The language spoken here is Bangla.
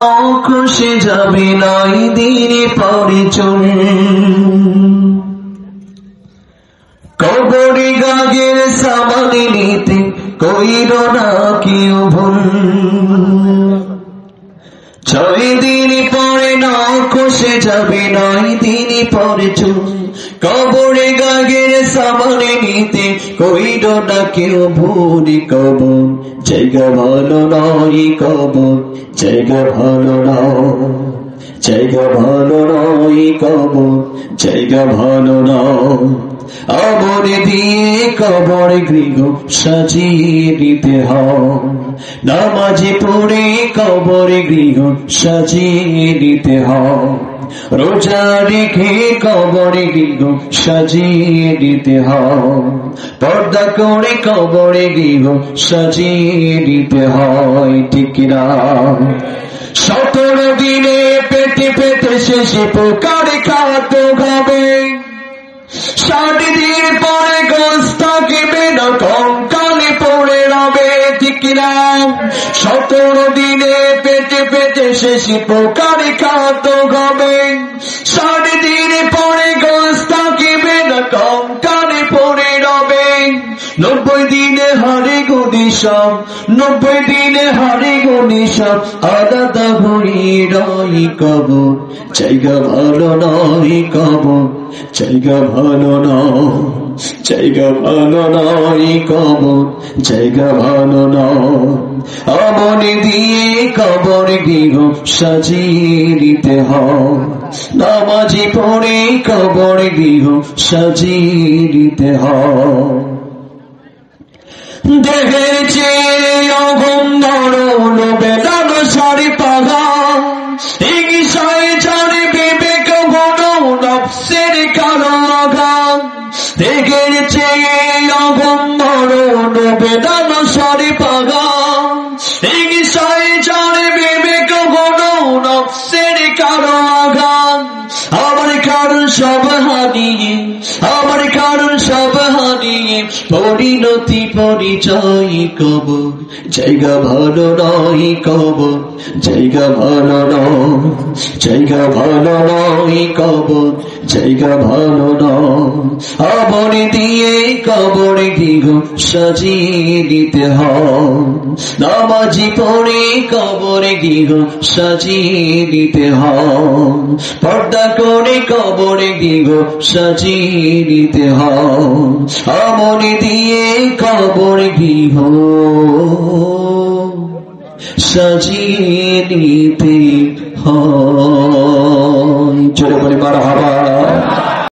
খুশি যাবে নাই দিনে পরে চলে কবরে গাগের সামানে নিতে কইর না কেউ ভুল 6 দিন পরে না খুশি যাবে নাই দিনে পরে চলে কবরে গাগের সামানে নিতে কইর না কেউ ভুল কবর জায়গা ভালো নয় কবর জায়গা ভালো নয় জায়গা ভালো নয় কবর জায়গা ভালো নয় আমর দিয়ে কবর গৃহ সাজিয়ে দিতে হয় নামাজে পড়ে কবর গৃহ সাজিয়ে দিতে হয় রোজা রেখে কবর গৃহ সাজিয়ে দিতে হয় পর্দা করে কবর গৃহ সাজিয়ে দিতে হয় ঠিক না 17 দিনে পেটে পেটে শেষে পোকারে খাওয়াতে হবে 60 দিন পরে গোশ থাকিবে না কঙ্কালে পড়ে রবে ঠিক না 17 দিনে পেটে পেটে শেষে পোকারে খাওয়াতে হবে 60 দিন পরে গোশ থাকিবে না কঙ্কালে পড়ে রবে 90 দিনে হারে গুনি সব 90 দিনে হারে গুনি সব আলাদা হয়ে রই কবর জায়গা ভালো নয় কবর জায়গা ভালো নয় জায়গা ভালো নয় কবর জায়গা ভালো নয় আমন দিয়ে কবর গৃহ সাজিয়ে দিতে হয় নামাজি পড়ে কবর গৃহ সাজিয়ে দিতে হয় দেহের চেয়ে অগম নরম বেদানো সারি পাগা হিংসায় জানে বিবেক ঘন নফসের কারো আঘাত দেহের চেয়ে অগম নরম বেদানো সারি পাগা হিংসায় জানে বিবেক ঘন নফসের কারো আঘাত আমার কারণ সব হারিয়ে আমার কারণ সব হারিয়ে পরিণতি পরিচয় কবর জায়গা ভালো নয় কবর জায়গা ভালো নয় জায়গা ভালো নয় কবর জায়গা ভালো নয় আমর দিয়ে কবর গৃহ সাজিয়ে দিতে হয় নামাজি পড়ে কবর গৃহ সাজিয়ে দিতে হয় পর্দা করে কবর গৃহ সাজিয়ে দিতে হয় আমর দিয়ে কবর গৃহ সাজিয়ে দিতে হয় জোরে বলে মারহাবা